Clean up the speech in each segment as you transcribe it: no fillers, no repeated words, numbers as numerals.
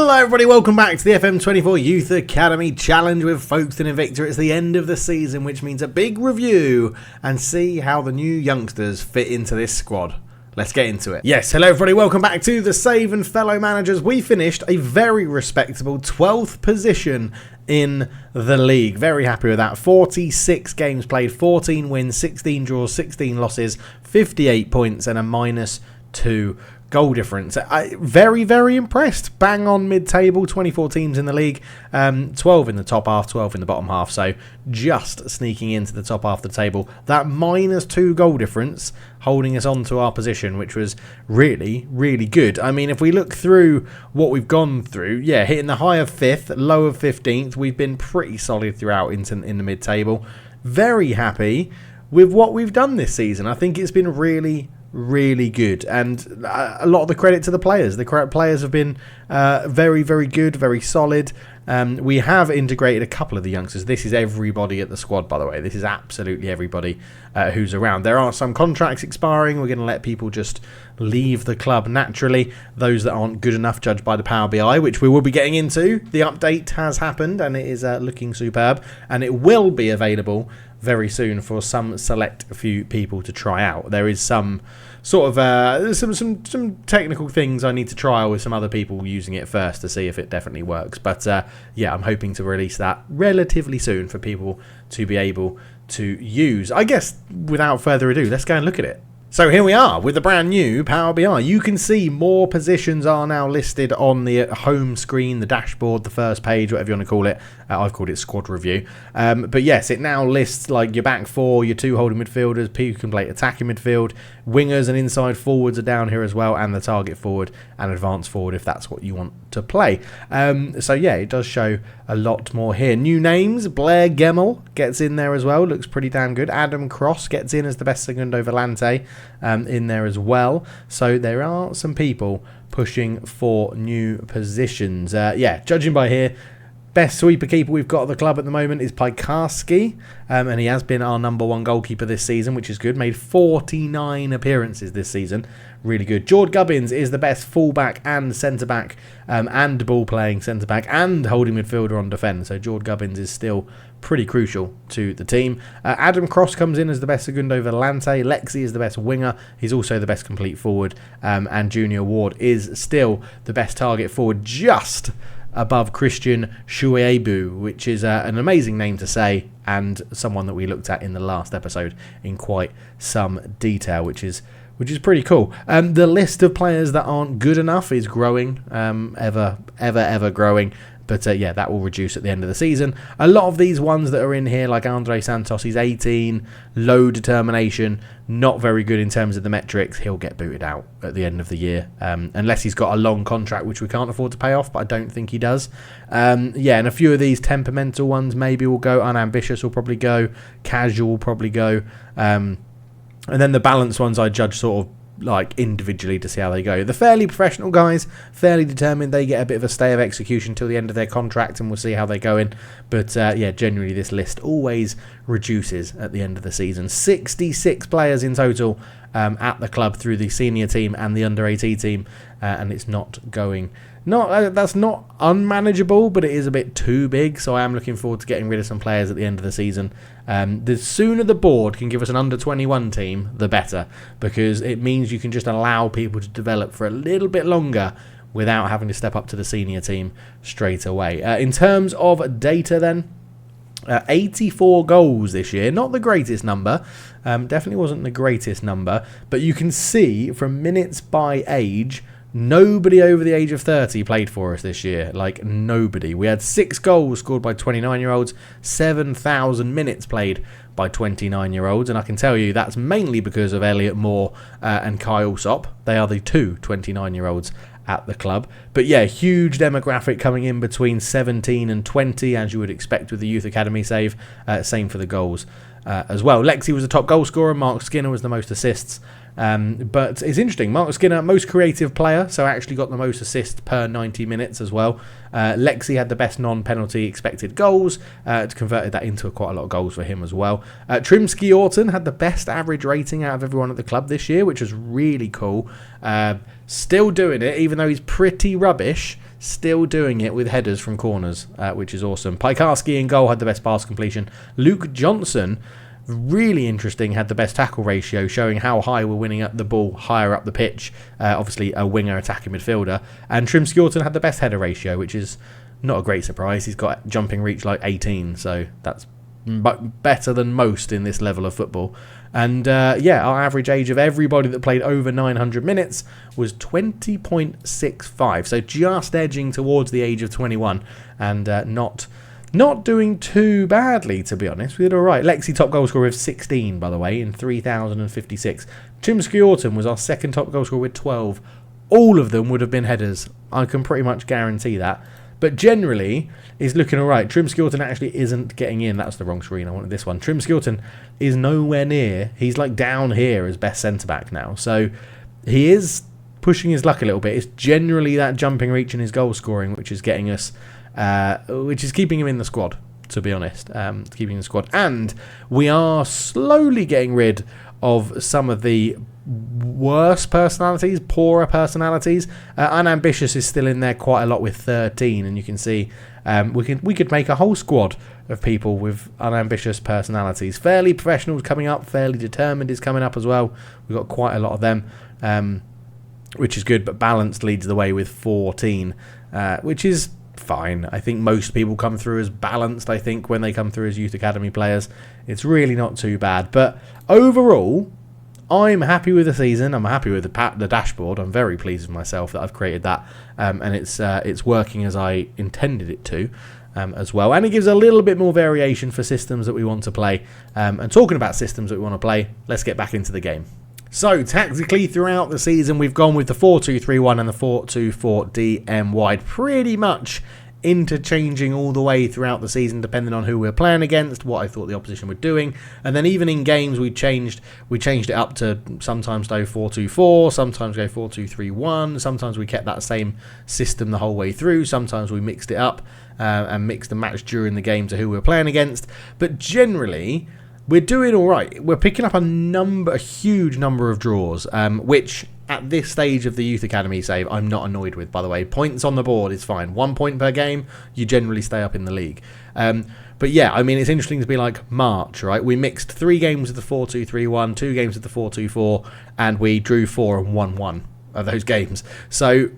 Hello everybody, welcome back to the FM24 Youth Academy Challenge with Folkestone Invicta. It's the end of the season, which means a big review and see how the new youngsters fit into this squad. Let's get into it. Yes, hello everybody, welcome back to the Save and fellow managers. We finished a very respectable 12th position in the league. Very happy with that. 46 games played, 14 wins, 16 draws, 16 losses, 58 points and a -2 goal difference. Very, very impressed. Bang on mid-table, 24 teams in the league, 12 in the top half, 12 in the bottom half, so just sneaking into the top half of the table. That -2 goal difference holding us on to our position, which was really, really good. I mean, if we look through what we've gone through, yeah, hitting the high of 5th, low of 15th, we've been pretty solid throughout in the mid-table. Very happy with what we've done this season. I think it's been really good, and a lot of the credit to the players. The players have been very, very good, very solid. We have integrated a couple of the youngsters. This is everybody at the squad, by the way. This is absolutely everybody who's around. There are some contracts expiring. We're going to let people just leave the club naturally. Those that aren't good enough, judged by the Power BI, which we will be getting into. The update has happened, and it is looking superb, and it will be available very soon for some select few people to try out. There is some sort of some technical things I need to trial with some other people using it first to see if it definitely works. But yeah, I'm hoping to release that relatively soon for people to be able to use. I guess without further ado, let's go and look at it. So here we are with the brand new Power BI. You can see more positions are now listed on the home screen, the dashboard, the first page, whatever you want to call it. I've called it squad review. But yes, it now lists like your back four, your two holding midfielders, people who can play attacking midfield, wingers and inside forwards are down here as well, and the target forward and advanced forward if that's what you want to play. So yeah, it does show a lot more here. New names, Blair Gemmell gets in there as well, looks pretty damn good. Adam Cross gets in as the best Segundo Volante in there as well. So there are some people pushing for new positions. Yeah, judging by here, best sweeper keeper we've got at the club at the moment is Pikarski, and he has been our #1 goalkeeper this season, which is good. Made 49 appearances this season. Really good. Jord Gubbins is the best fullback and centre-back, and ball-playing centre-back and holding midfielder on defence. So Jord Gubbins is still pretty crucial to the team. Adam Cross comes in as the best Segundo Volante. Lexi is the best winger. He's also the best complete forward. And Junior Ward is still the best target forward, just above Christian Shuebu, which is an amazing name to say, and someone that we looked at in the last episode in quite some detail, which is pretty cool. The list of players that aren't good enough is growing, ever growing. But yeah, that will reduce at the end of the season. A lot of these ones that are in here, like Andre Santos, he's 18, low determination, not very good in terms of the metrics. He'll get booted out at the end of the year, unless he's got a long contract, which we can't afford to pay off, but I don't think he does. Yeah, and a few of these temperamental ones maybe will go. Unambitious will probably go. Casual will probably go. And then the balanced ones I judge sort of like individually to see how they go. The fairly professional guys, fairly determined, they get a bit of a stay of execution till the end of their contract, and we'll see how they go in. But yeah, generally this list always reduces at the end of the season. 66 players in total at the club through the senior team and the under-18 team, and it's not going... that's not unmanageable, but it is a bit too big, so I am looking forward to getting rid of some players at the end of the season. The sooner the board can give us an under-21 team, the better, because it means you can just allow people to develop for a little bit longer without having to step up to the senior team straight away. In terms of data then, 84 goals this year, not the greatest number, definitely wasn't the greatest number, but you can see from minutes by age, nobody over the age of 30 played for us this year. Like, nobody. We had 6 goals scored by 29-year-olds, 7,000 minutes played by 29-year-olds, and I can tell you that's mainly because of Elliot Moore and Kyle Sop. They are the two 29-year-olds at the club. But yeah, huge demographic coming in between 17 and 20, as you would expect with the Youth Academy save. Same for the goals as well. Lexi was the top goal scorer. Mark Skinner was the most assists. But it's interesting. Mark Skinner, most creative player, so actually got the most assists per 90 minutes as well. Lexi had the best non-penalty expected goals. Converted that into quite a lot of goals for him as well. Trimsky Orton had the best average rating out of everyone at the club this year, which was really cool. Still doing it, even though he's pretty rubbish. still doing it with headers from corners, which is awesome. Pikarski in goal had the best pass completion. Luke Johnson, really interesting, had the best tackle ratio, showing how high we're winning up the ball higher up the pitch. Obviously a winger attacking midfielder. And Trim Skjorton had the best header ratio, which is not a great surprise. He's got jumping reach like 18, so that's better than most in this level of football. And our average age of everybody that played over 900 minutes was 20.65, so just edging towards the age of 21, and not doing too badly, to be honest. We did all right. Lexi top goal scorer with 16, by the way, in 3,056. Tim Skjorton was our second top goal scorer with 12. All of them would have been headers. I can pretty much guarantee that. But generally, is looking all right. Trim Skjorton actually isn't getting in. That's the wrong screen. I wanted this one. Trim Skjorton is nowhere near. He's like down here as best centre-back now. So he is pushing his luck a little bit. It's generally that jumping reach and his goal scoring which is getting us, which is keeping him in the squad, to be honest. Keeping him in the squad. And we are slowly getting rid of some of the worse personalities, poorer personalities. Unambitious is still in there quite a lot with 13, and you can see we could make a whole squad of people with unambitious personalities. Fairly Professional is coming up, Fairly Determined is coming up as well. We've got quite a lot of them, which is good, but Balanced leads the way with 14, which is fine. I think most people come through as Balanced, I think, when they come through as Youth Academy players. It's really not too bad, but overall I'm happy with the season. I'm happy with the dashboard. I'm very pleased with myself that I've created that, and it's working as I intended it to, as well. And it gives a little bit more variation for systems that we want to play. And talking about systems that we want to play, let's get back into the game. So tactically throughout the season, we've gone with the 4-2-3-1 and the 4-2-4 DM wide, pretty much interchanging all the way throughout the season, depending on who we're playing against, what I thought the opposition were doing. And then even in games we changed it up to sometimes go 4-2-4, sometimes go 4-2-3-1, sometimes we kept that same system the whole way through, sometimes we mixed it up and mixed and matched during the game to who we were playing against. But generally we're doing all right. We're picking up a huge number of draws, which at this stage of the Youth Academy save, I'm not annoyed with, by the way. Points on the board is fine. 1 point per game, you generally stay up in the league. But yeah, I mean, it's interesting to be like March, right? We mixed 3 games of the 4-2-3-1, 2 games of the 4-2-4, and we drew 4 and won 1 of those games. So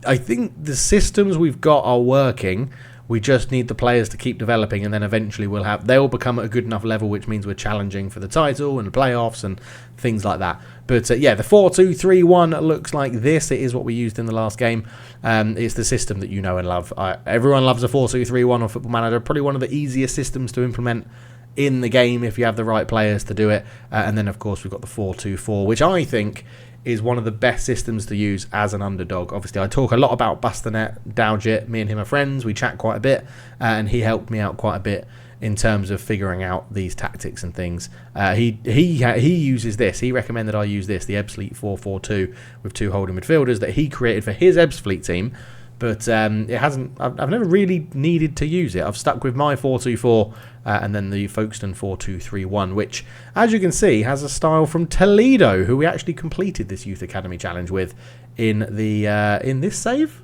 I think the systems we've got are working. We just need the players to keep developing, and then eventually they'll become at a good enough level, which means we're challenging for the title and the playoffs and things like that. But yeah, the 4-2-3-1 looks like this. It is what we used in the last game. It's the system that you know and love. Everyone loves a 4-2-3-1 on Football Manager. Probably one of the easiest systems to implement in the game if you have the right players to do it. And then, of course, we've got the 4-2-4, which I think is one of the best systems to use as an underdog. Obviously, I talk a lot about Bust the Net, Dowjit. Me and him are friends. We chat quite a bit, and he helped me out quite a bit in terms of figuring out these tactics and things. He uses this. He recommended I use this, the Ebbsfleet 4-4-2 with 2 holding midfielders that he created for his Ebbsfleet team. But it hasn't. I've never really needed to use it. I've stuck with my 4-2-4 and then the Folkestone 4-2-3-1, which, as you can see, has a style from Toledo, who we actually completed this Youth Academy challenge with in this save.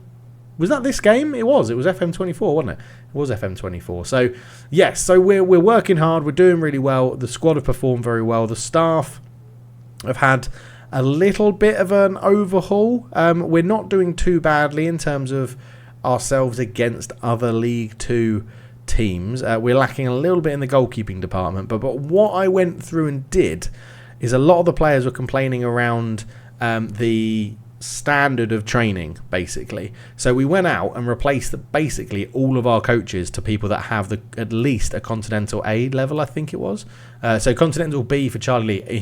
Was that this game? It was. It was FM24, wasn't it? It was FM24. So yes. So we're working hard. We're doing really well. The squad have performed very well. The staff have had a little bit of an overhaul. We're not doing too badly in terms of ourselves against other League 2 teams. We're lacking a little bit in the goalkeeping department, but what I went through and did is a lot of the players were complaining around the standard of training, basically. So we went out and replaced basically all of our coaches to people that have at least a Continental A level, I think it was. So Continental B for Charlie Lee.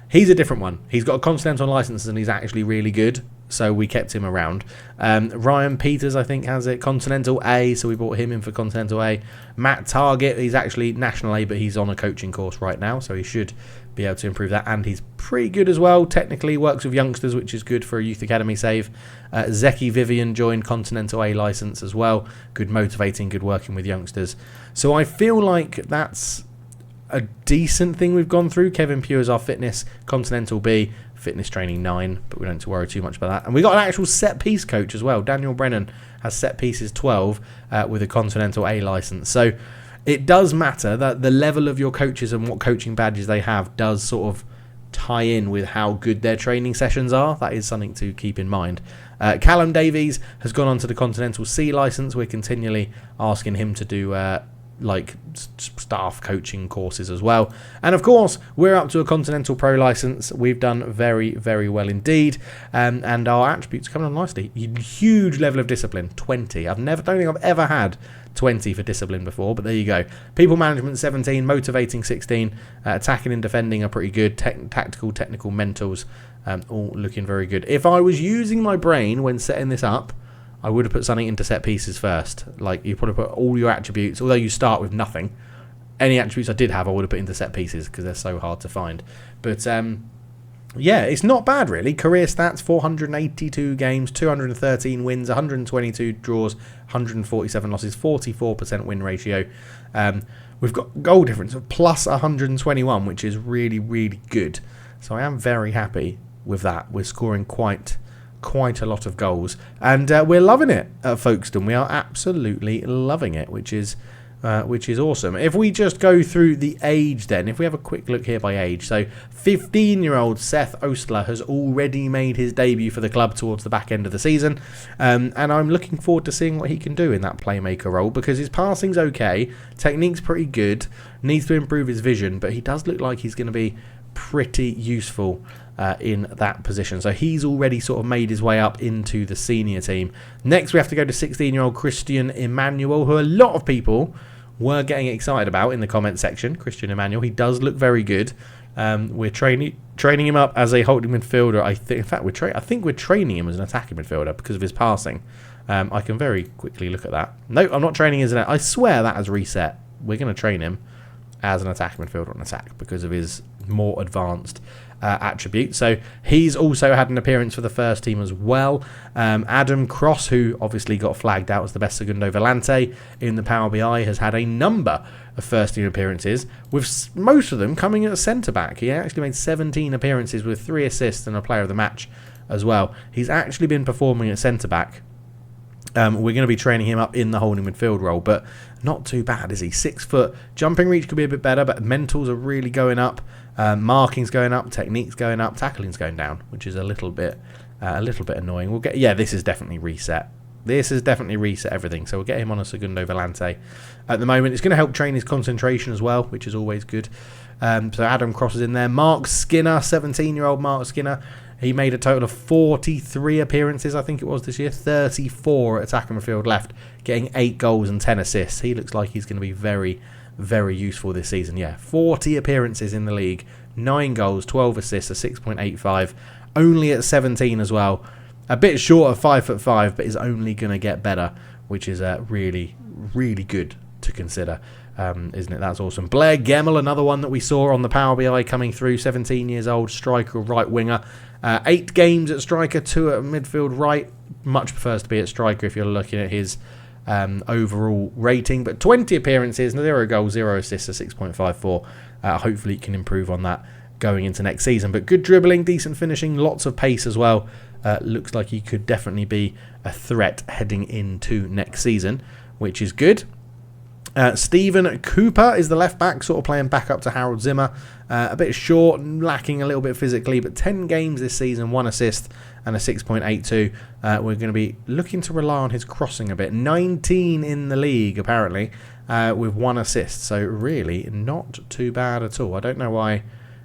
He's a different one. He's got a Continental license and he's actually really good, so we kept him around. Ryan Peters, I think, has a Continental A, so we brought him in for Continental A. Matt Target, he's actually National A, but he's on a coaching course right now, so he should be able to improve that, and he's pretty good as well. Technically works with youngsters, which is good for a Youth Academy save. Zeki Vivian joined Continental A license as well. Good motivating, good working with youngsters. So I feel like that's a decent thing we've gone through. Kevin Pugh is our fitness Continental B, fitness training 9, but we don't have to worry too much about that. And we got an actual set piece coach as well. Daniel Brennan has set pieces 12 with a Continental A license. So it does matter that the level of your coaches and what coaching badges they have does sort of tie in with how good their training sessions are. That is something to keep in mind. Callum Davies has gone on to the Continental C license. We're continually asking him to do staff coaching courses as well. And of course, we're up to a Continental Pro license. We've done very, very well indeed. And our attributes are coming on nicely. Huge level of discipline, 20. I don't think I've ever had 20 for discipline before, but there you go. People management 17, motivating 16, attacking and defending are pretty good. Tactical, technical, mentals, all looking very good. If I was using my brain when setting this up, I would have put something into set pieces first. Like, you probably put all your attributes, although you start with nothing. Any attributes I did have, I would have put into set pieces because they're so hard to find. But yeah, it's not bad really. Career stats: 482 games, 213 wins, 122 draws, 147 losses, 44% win ratio. We've got goal difference of plus 121, which is really, really good. So I am very happy with that. We're scoring quite a lot of goals, and we're loving it at Folkestone. We are absolutely loving it, which is awesome. If we just go through the age then, if we have a quick look here by age, so 15-year-old Seth Ostler has already made his debut for the club towards the back end of the season, and I'm looking forward to seeing what he can do in that playmaker role, because his passing's okay, technique's pretty good, needs to improve his vision, but he does look like he's going to be pretty useful in that position. So he's already sort of made his way up into the senior team. Next we have to go to 16-year-old Christian Emmanuel, who a lot of people were getting excited about in the comment section. Christian Emmanuel, he does look very good. We're training him up as a holding midfielder. I think we're training him as an attacking midfielder because of his passing. I can very quickly look at that. No, I'm not training as I swear that has reset. We're going to train him as an attacking midfielder on attack because of his more advanced attributes. So he's also had an appearance for the first team as well. Adam Cross, who obviously got flagged out as the best Segundo Volante in the Power BI, has had a number of first team appearances, with most of them coming at centre back. He actually made 17 appearances with 3 assists and a player of the match as well. He's actually been performing at centre back. We're going to be training him up in the holding midfield role, but not too bad, is he? 6 foot. Jumping reach could be a bit better, but mentals are really going up. Marking's going up, technique's going up, tackling's going down, which is a little bit annoying. This is definitely reset. This has definitely reset everything, so we'll get him on a Segundo Volante. At the moment, it's going to help train his concentration as well, which is always good. So Adam Cross is in there. Mark Skinner, 17-year-old Mark Skinner. He made a total of 43 appearances, I think it was, this year. 34 at attacking midfield left, getting 8 goals and 10 assists. He looks like he's going to be very, very useful this season. Yeah, 40 appearances in the league, 9 goals, 12 assists, a 6.85. Only at 17 as well. A bit short of 5'5", but is only going to get better, which is really, really good to consider. Isn't it? That's awesome. Blair Gemmell, another one that we saw on the Power BI coming through, 17 years old, striker, right winger. 8 games at striker, 2 at midfield right. Much prefers to be at striker if you're looking at his overall rating. But 20 appearances, 0 goals, 0 assists, a 6.54. Hopefully he can improve on that going into next season. But good dribbling, decent finishing, lots of pace as well. Looks like he could definitely be a threat heading into next season, which is good. Stephen Cooper is the left back, sort of playing back up to Harold Zimmer. A bit short, lacking a little bit physically, but 10 games this season, 1 assist and a 6.82. We're going to be looking to rely on his crossing a bit. 19 in the league, apparently, with 1 assist. So really not too bad at all. I don't know why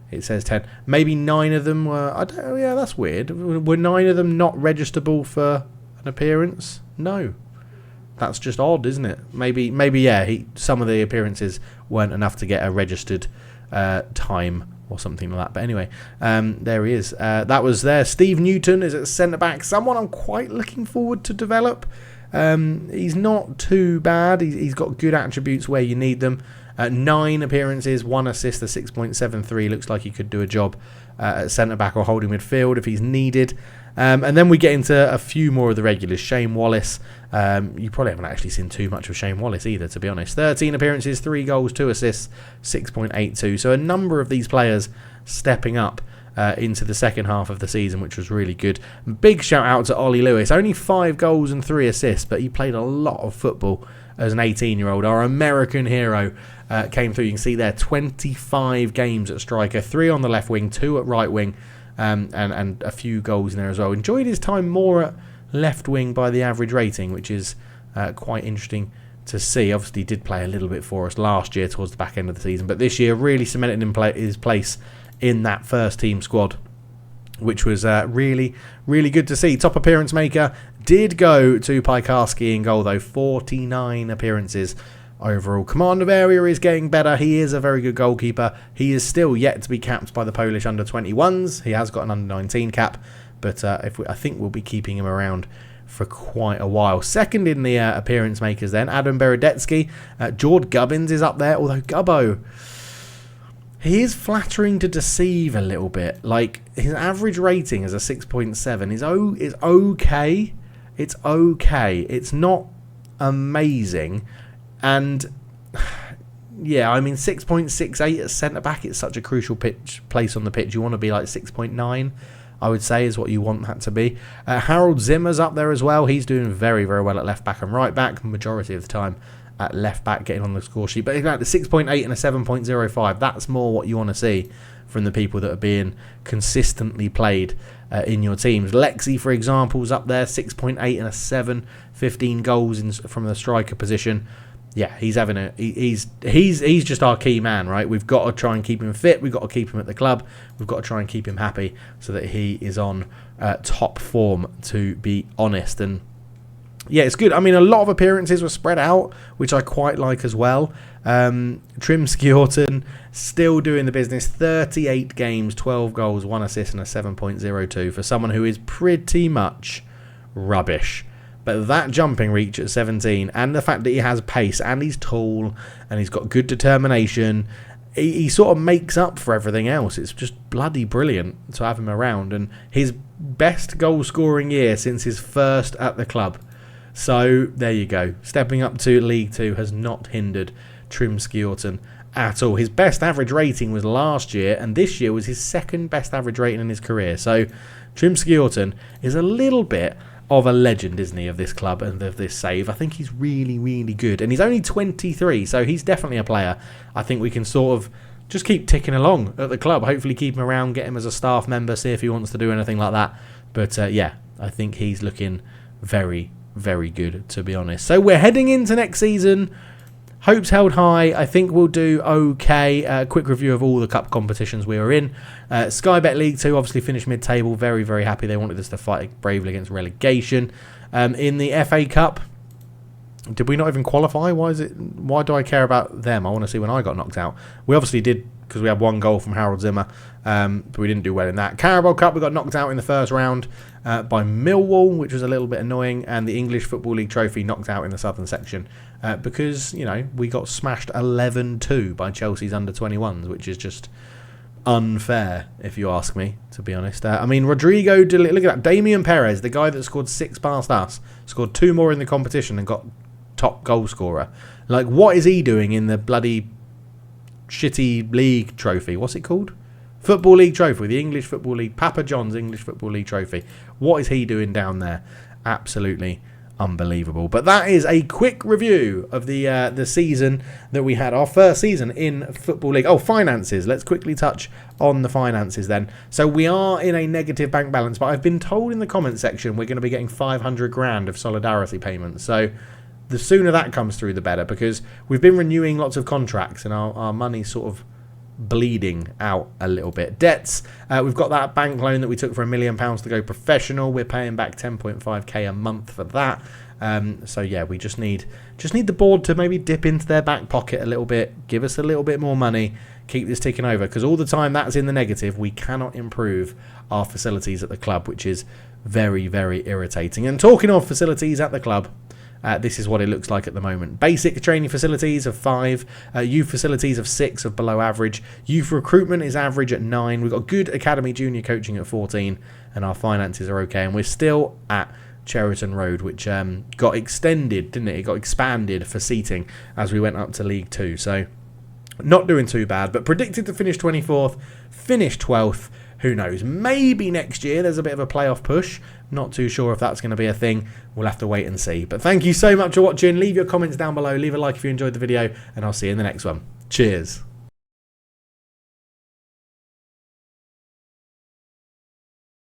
it says 10. Maybe 9 of them were... yeah, that's weird. Were 9 of them not registerable for an appearance? No. That's just odd, isn't it? Maybe, yeah, some of the appearances weren't enough to get a registered time or something like that. But anyway, there he is. That was there. Steve Newton is at centre-back. Someone I'm quite looking forward to develop. He's not too bad. He's got good attributes where you need them. 9 appearances, 1 assist, a 6.73. Looks like he could do a job at centre-back or holding midfield if he's needed. And then we get into a few more of the regulars. Shane Wallace. You probably haven't actually seen too much of Shane Wallace either, to be honest. 13 appearances, 3 goals, 2 assists, 6.82. So a number of these players stepping up into the second half of the season, which was really good. Big shout out to Ollie Lewis. Only 5 goals and 3 assists, but he played a lot of football as an 18-year-old. Our American hero came through. You can see there 25 games at striker, 3 on the left wing, 2 at right wing, and a few goals in there as well. Enjoyed his time more at left wing by the average rating, which is quite interesting to see. Obviously, he did play a little bit for us last year towards the back end of the season, but this year really cemented his place in that first team squad, which was really, really good to see. Top appearance maker did go to Piekarski in goal, though. 49 appearances overall. Command of area is getting better. He is a very good goalkeeper. He is still yet to be capped by the Polish under-21s. He has got an under-19 cap, but I think we'll be keeping him around for quite a while. Second in the appearance makers then, Adam Beredetsky. Jord Gubbins is up there, although Gubbo, he is flattering to deceive a little bit. Like, his average rating is a 6.7. Is okay. It's okay. It's not amazing. And yeah, I mean, 6.68 at centre-back, it's such a crucial place on the pitch. You want to be like 6.9, I would say, is what you want that to be. Harold Zimmer's up there as well. He's doing very, very well at left-back and right-back, majority of the time at left-back, getting on the score sheet. But like the 6.8 and a 7.05, that's more what you want to see from the people that are being consistently played in your teams. Lexi, for example, is up there, 6.8 and a 7, 15 goals from the striker position. Yeah, he's having he's just our key man, right? We've got to try and keep him fit. We've got to keep him at the club. We've got to try and keep him happy so that he is on top form, to be honest. And yeah, it's good. I mean, a lot of appearances were spread out, which I quite like as well. Trim Skjorten still doing the business. 38 games, 12 goals, 1 assist and a 7.02 for someone who is pretty much rubbish. But that jumping reach at 17, and the fact that he has pace, and he's tall, and he's got good determination, he sort of makes up for everything else. It's just bloody brilliant to have him around. And his best goal-scoring year since his first at the club. So, there you go. Stepping up to League 2 has not hindered Trim Skjorten at all. His best average rating was last year, and this year was his second best average rating in his career. So, Trim Skjorten is a little bit of a legend, isn't he, of this club and of this save. I think he's really, really good. And he's only 23, so he's definitely a player I think we can sort of just keep ticking along at the club. Hopefully keep him around, get him as a staff member, see if he wants to do anything like that. But yeah, I think he's looking very, very good, to be honest. So we're heading into next season. Hopes held high. I think we'll do okay. Quick review of all the cup competitions we were in. Sky Bet League 2 obviously finished mid-table. Very, very happy. They wanted us to fight bravely against relegation. In the FA Cup, did we not even qualify? Why do I care about them? I want to see when I got knocked out. We obviously did, because we had 1 goal from Harold Zimmer, but we didn't do well in that. Carabao Cup, we got knocked out in the first round by Millwall, which was a little bit annoying, and the English Football League Trophy knocked out in the southern section because, you know, we got smashed 11-2 by Chelsea's under-21s, which is just unfair, if you ask me, to be honest. I mean, Rodrigo, look at that, Damian Perez, the guy that scored 6 past us, scored 2 more in the competition and got top goal scorer. Like, what is he doing in the bloody shitty league trophy? What's it called? Football League Trophy, the English Football League, Papa John's English Football League Trophy. What is he doing down there? Absolutely unbelievable. But that is a quick review of the season that we had, our first season in Football League. Oh, finances. Let's quickly touch on the finances then. So we are in a negative bank balance, but I've been told in the comment section we're going to be getting 500 grand of solidarity payments. So the sooner that comes through, the better, because we've been renewing lots of contracts and our money's sort of bleeding out a little bit. Debts, we've got that bank loan that we took for £1 million to go professional. We're paying back 10.5k a month for that. So yeah, we just need the board to maybe dip into their back pocket a little bit, give us a little bit more money, keep this ticking over, because all the time that's in the negative, we cannot improve our facilities at the club, which is very, very irritating. And talking of facilities at the club, this is what it looks like at the moment. Basic training facilities of 5, youth facilities of 6 of below average. Youth recruitment is average at 9. We've got good academy junior coaching at 14, and our finances are okay. And we're still at Cheriton Road, which got extended, didn't it? It got expanded for seating as we went up to League 2. So not doing too bad, but predicted to finish 24th, finish 12th. Who knows? Maybe next year there's a bit of a playoff push. Not too sure if that's going to be a thing. We'll have to wait and see. But thank you so much for watching. Leave your comments down below. Leave a like if you enjoyed the video, and I'll see you in the next one. Cheers.